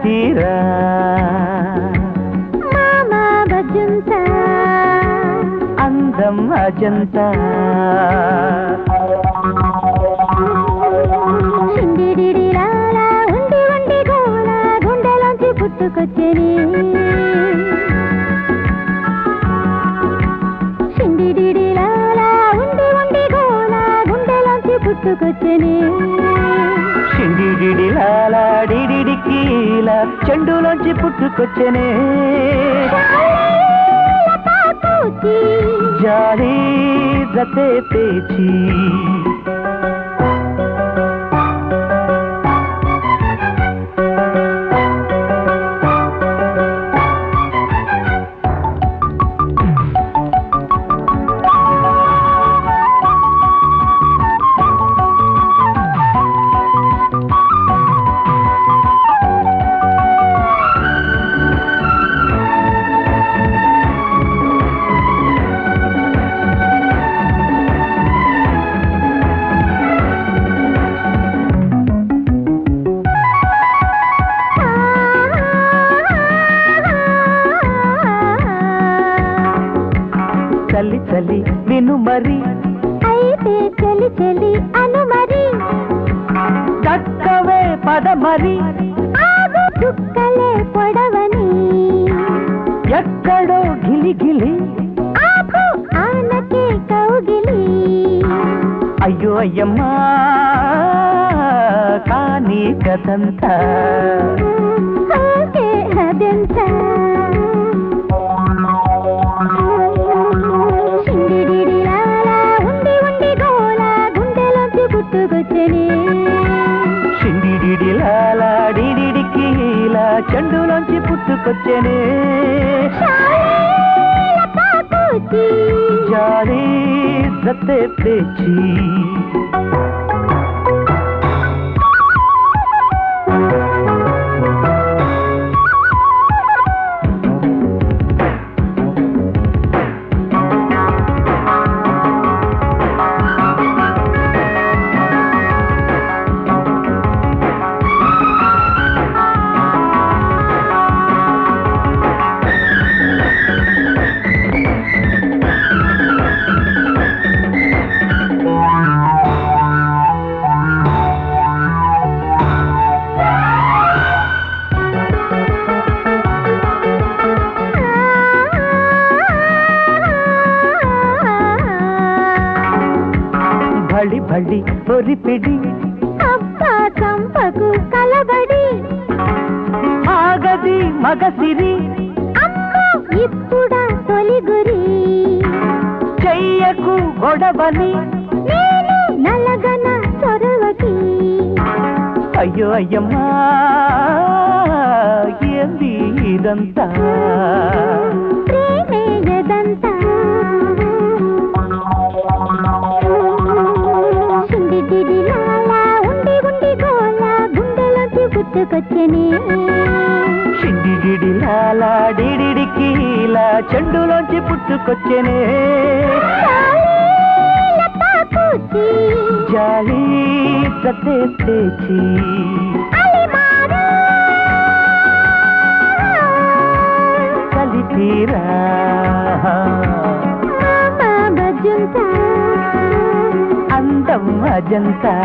కలితీరా మామా బజంత అందం అజంతా సిండిడిడిలాలా ఉండి ఉండి గోల గుండెలోంచి పుట్టుకొచ్చేనే సిండిడిడిలాలా ఉండి ఉండి గోల గుండెలోంచి పుట్టుకొచ్చేనే సిండిడిడిలాలా డిడిడికీలా చెండులోంచి పుట్టుకొచ్చేనే జాలి జతే పేచి చలి చలి విను మరి అయితే చలి చలి అను మరి దక్కవే పద మరి ఆగు చుక్కలే పొడవని ఎక్కడో గిలి గిలి ఆకు ఆనకే కౌగిలి అయ్యో అయ్యమ్మా కానీ కథంతా ఓకే అదంతా సిండిడిడిలాలా డిడిడికీలా చెండులోంచి పుట్టుకొచ్చేనే జాలి జతే పేచి బడి బడి ఒరిపిడి అబ్బా చంపకు కలబడి ఆగది మగసిరి అమ్మో ఇప్పుడా తొలి గురి చెయ్యకు గొడవని నేను నలగన చొరవకి అయ్యో అయ్యమ్మా ఏంది ఇదంతా ప్రేమే ఎదంతా సిండిడిడిలాలా ఉండి ఉండి గోల గుండెలోంచి పుట్టుకొచ్చేనే సిండిడిడిలాలా డిడిడికీలా చెండులోంచి పుట్టుకొచ్చేనే జాలి జతే పేచి కలితీరా అందం అజంతా